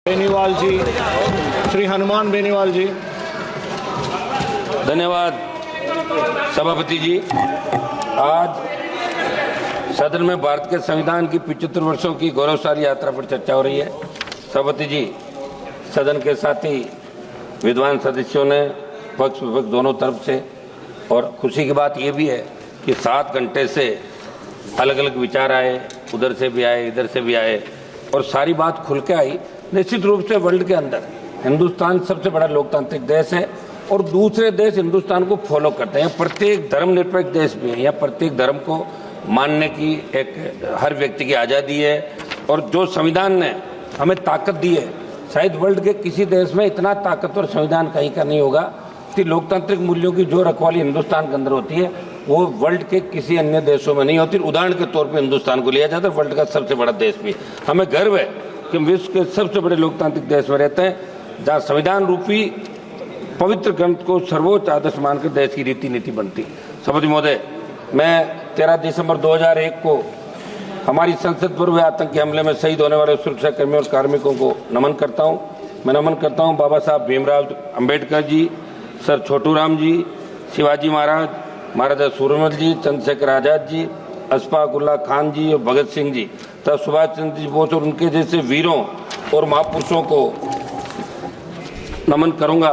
बेनीवाल जी, श्री हनुमान बेनीवाल जी। धन्यवाद सभापति जी। आज सदन में भारत के संविधान की 75 वर्षों की गौरवशाली यात्रा पर चर्चा हो रही है। सभापति जी, सदन के साथी विद्वान सदस्यों ने पक्ष विपक्ष दोनों तरफ से, और खुशी की बात यह भी है कि 7 घंटे से अलग अलग विचार आए, उधर से भी आए, इधर से भी आए, और सारी बात खुल के आई। निश्चित रूप से वर्ल्ड के अंदर हिंदुस्तान सबसे बड़ा लोकतांत्रिक देश है और दूसरे देश हिंदुस्तान को फॉलो करते हैं। प्रत्येक धर्मनिरपेक्ष देश भी है, या प्रत्येक धर्म को मानने की एक हर व्यक्ति की आज़ादी है। और जो संविधान ने हमें ताकत दी है, शायद वर्ल्ड के किसी देश में इतना ताकतवर संविधान कहीं का नहीं होगा कि लोकतांत्रिक मूल्यों की जो रखवाली हिंदुस्तान के अंदर होती है वो वर्ल्ड के किसी अन्य देशों में नहीं होती। उदाहरण के तौर पर हिंदुस्तान को लिया जाता है, वर्ल्ड का सबसे बड़ा देश भी। हमें गर्व है कि हम विश्व के सबसे बड़े लोकतांत्रिक देश में रहते हैं, जहाँ संविधान रूपी पवित्र ग्रंथ को सर्वोच्च आदर्श मानकर देश की रीति नीति बनती। सभापति महोदय, मैं 13 दिसंबर 2001 को हमारी संसद पर हुए आतंकी हमले में शहीद होने वाले सुरक्षा कर्मियों और कार्मिकों को नमन करता हूँ। मैं नमन करता हूँ बाबा साहब भीमराव अम्बेडकर जी, सर छोटूराम जी, शिवाजी महाराज, महाराजा सूरजमल जी, चंद्रशेखर आजाद जी, अशफाक उल्लाह खान जी और भगत सिंह जी तथा सुभाष चंद्र जी बोस और उनके जैसे वीरों और महापुरुषों को नमन करूँगा।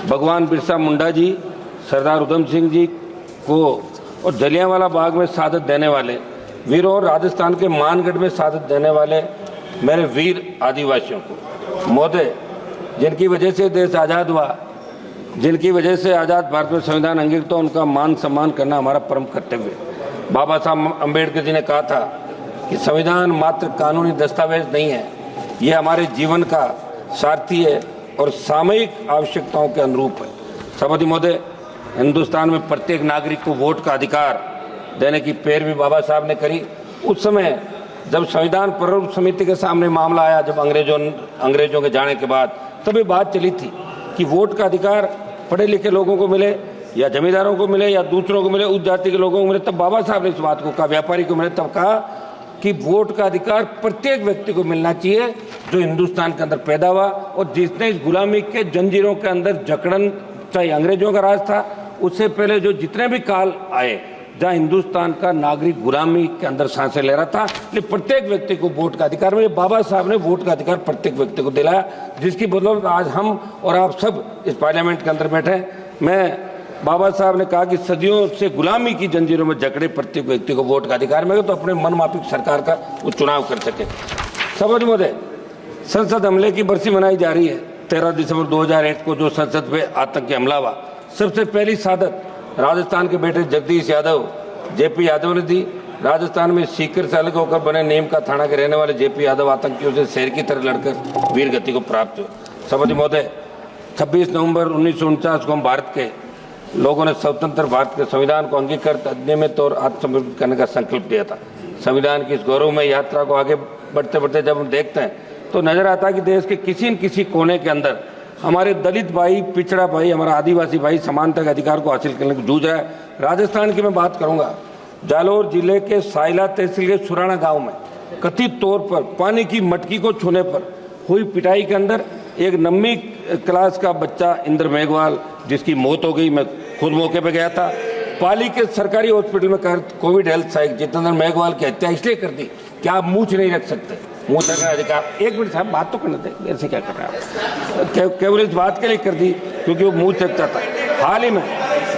भगवान बिरसा मुंडा जी, सरदार उधम सिंह जी को और जलियांवाला बाग में शहादत देने वाले वीरों और राजस्थान के मानगढ़ में शहादत देने वाले मेरे वीर आदिवासियों को। महोदय, जिनकी वजह से देश आज़ाद हुआ, जिनकी वजह से आज़ाद भारत में संविधान अंगीकृत हुआ, उनका मान सम्मान करना हमारा परम कर्तव्य है। बाबा साहब अम्बेडकर जी ने कहा था कि संविधान मात्र कानूनी दस्तावेज नहीं है, ये हमारे जीवन का सारथी है और सामयिक आवश्यकताओं के अनुरूप है। सभापति महोदय, हिंदुस्तान में प्रत्येक नागरिक को वोट का अधिकार देने की पैरवी बाबा साहब ने करी। उस समय जब संविधान प्रारूप समिति के सामने मामला आया, जब अंग्रेजों के जाने के बाद, तब ये बात चली थी कि वोट का अधिकार पढ़े लिखे लोगों को मिले या जमींदारों को मिले या दूसरों को मिले, उस जाति के लोगों को मिले। तब बाबा साहब ने इस बात को कहा, व्यापारी को मिले, तब कहा कि वोट का अधिकार प्रत्येक व्यक्ति को मिलना चाहिए जो हिंदुस्तान के अंदर पैदा हुआ और जिसने इस गुलामी के जंजीरों के अंदर जकड़न, चाहे अंग्रेजों का राज था, उससे पहले जो जितने भी काल आए जहाँ हिंदुस्तान का नागरिक गुलामी के अंदर सांसें ले रहा था, लेकिन प्रत्येक व्यक्ति को वोट का अधिकार मिले। बाबा साहब ने वोट का अधिकार प्रत्येक व्यक्ति को दिलाया, जिसकी बदौलत आज हम और आप सब इस पार्लियामेंट के अंदर बैठे हैं। मैं बाबा साहब ने कहा कि सदियों से गुलामी की जंजीरों में जकड़े प्रत्येक व्यक्ति को वोट का अधिकार मिले तो अपने मनमाफिक सरकार का वो चुनाव कर सके। सभापति महोदय, संसद हमले की बरसी मनाई जा रही है। 13 दिसंबर 2001 को जो संसद पे आतंकी हमला हुआ, सबसे पहली शहादत राजस्थान के बेटे जगदीश यादव, जेपी यादव ने दी। राजस्थान में सीकर से अलग होकर बने नीम का थाना के रहने वाले जेपी यादव आतंकियों से शेर की तरह लड़कर वीर गति को प्राप्त हुए। सभापति महोदय, 26 नवंबर 1949 को हम भारत के लोगों ने स्वतंत्र भारत के संविधान को अंगीकृत, अनियमित और आत्मसमर्पित करने का संकल्प लिया था। संविधान की इस गौरवमय यात्रा को आगे बढ़ते बढ़ते जब हम देखते हैं तो नजर आता है कि देश के किसी न किसी कोने के अंदर हमारे दलित भाई, पिछड़ा भाई, हमारा आदिवासी भाई समानता के अधिकार को हासिल करने को जूझ रहा है। राजस्थान की मैं बात करूंगा, जालोर जिले के साइला तहसील के सुराना गांव में कथित तौर पर पानी की मटकी को छूने पर हुई पिटाई के अंदर एक 9वीं क्लास का बच्चा इंद्र मेघवाल, जिसकी मौत हो गई। मैं खुद मौके पर गया था। पाली के सरकारी हॉस्पिटल में कोविड हेल्थ सहायक जितेंद्र मेघवाल की हत्या इसलिए कर दी कि आप मुँह नहीं रख सकते, मुँह रखने अधिकार। एक मिनट साहब, बात तो करने दें, ऐसे क्या कर रहे हैं आप? केवल इस बात के लिए कर दी क्योंकि वो मुँह चकता था। हाल ही में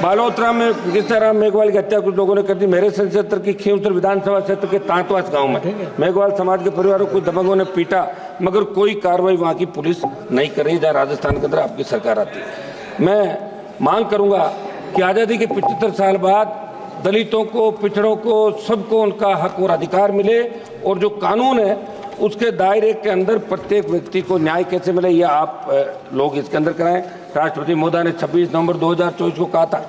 बालोतरा में गिरजाराम मेघवाल की हत्या कुछ लोगों ने कर दी। मेरे क्षेत्र की खींवसर विधानसभा क्षेत्र के तांतवास गांव में मेघवाल समाज के परिवारों को दबंगों ने पीटा, मगर कोई कार्रवाई वहां की पुलिस नहीं कर रही, जहाँ राजस्थान के अंदर आपकी सरकार आती है। मैं मांग करूंगा कि आज़ादी के 75 साल बाद दलितों को, पिछड़ों को, सबको उनका हक और अधिकार मिले और जो कानून है उसके दायरे के अंदर प्रत्येक व्यक्ति को न्याय कैसे मिले, ये आप लोग इसके अंदर कराएं। राष्ट्रपति महोदय ने 26 नवंबर 2024 को कहा था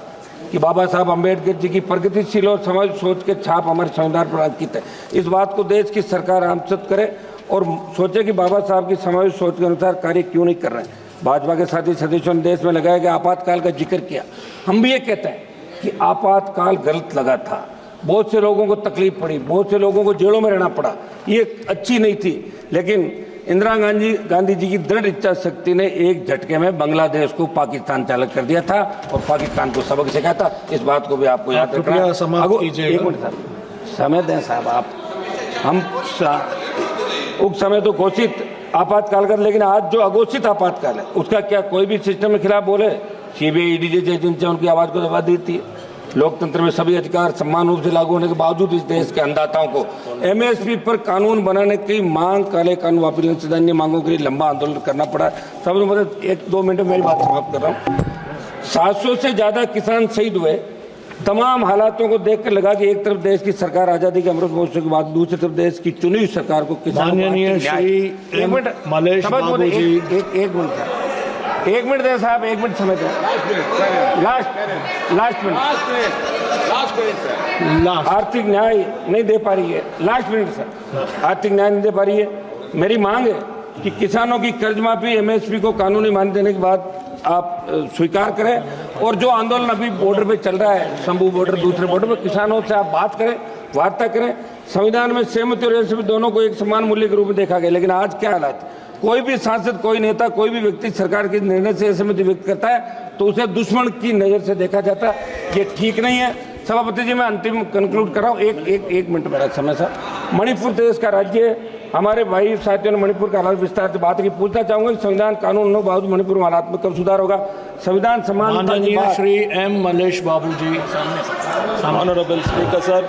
कि बाबा साहब अम्बेडकर जी की प्रगतिशील और समाज सोच के छाप हमारे संविधान पर अंकित है। इस बात को देश की सरकार आमसद करे और सोचे कि बाबा साहब की समाज सोच के अनुसार कार्य क्यों नहीं कर रहे हैं। भाजपा के साथी सदस्यों ने देश में लगाया गया आपातकाल का जिक्र किया। हम भी ये कहते हैं कि आपातकाल गलत लगा था, बहुत से लोगों को तकलीफ पड़ी, बहुत से लोगों को जेलों में रहना पड़ा, ये अच्छी नहीं थी, लेकिन इंदिरा गांधी जी की दृढ़ इच्छा शक्ति ने एक झटके में बांग्लादेश को पाकिस्तान चालक कर दिया था और पाकिस्तान को सबक सिखाया था। इस बात को भी आपको याद रखना है। एक मिनट साहब, समय दें साहब आप। हम उस समय तो घोषित आपातकाल कर, लेकिन आज जो अघोषित आपातकाल है उसका क्या कोई भी सिस्टम के खिलाफ बोले? सीबीआई, ईडी जैसी एजेंसियां उनकी आवाज को दबा देती है। लोकतंत्र में सभी अधिकार समान रूप से लागू होने के बावजूद इस देश के अन्नदाताओं को एमएसपी पर कानून बनाने की मांग, काले कानून वापस लेने से अन्य मांगों के लिए लंबा आंदोलन करना पड़ा। सब मतलब 1-2 मिनट में मेरी बात समाप्त कर रहा हूँ। 700 से ज्यादा किसान शहीद हुए। तमाम हालातों को देखकर लगा कि एक तरफ देश की सरकार आजादी के अमृत महोत्सव के बाद, दूसरी तरफ देश की चुनी हुई सरकार को माननीय श्री मलेश बाबू जी, एक मिनट दें साहब, 1 मिनट समय दें। लास्ट मिनट आर्थिक न्याय नहीं दे पा रही है। लास्ट मिनट सर, आर्थिक न्याय नहीं दे पा रही है। मेरी मांग है कि किसानों की कर्ज माफी, एमएसपी को कानूनी मान्यता देने के बाद आप स्वीकार करें। और जो आंदोलन अभी बॉर्डर पे चल रहा है, शंभू बॉर्डर, दूसरे बॉर्डर पे, किसानों से आप बात करें, वार्ता करें। संविधान में सहमति और असहमति दोनों को एक समान मूल्य के रूप में देखा गया, लेकिन आज क्या हालात? कोई भी सांसद, कोई नेता, कोई भी व्यक्ति सरकार के निर्णय से असहमति व्यक्त करता है तो उसे दुश्मन की नजर से देखा जाता है। ये ठीक नहीं है। सभापति जी, मैं अंतिम कंक्लूड कर रहा हूँ। एक मिनट मेरा समय सर। मणिपुर देश का राज्य है। हमारे भाई साथियों ने मणिपुर का हालात विस्तार से बात की। पूछना चाहूंगा कि संविधान कानून हो बावजूद मणिपुर में हालात में कब सुधार होगा? संविधान समान। माननीय श्री एम मलेश बाबू जी, ऑनरेबल स्पीकर सर,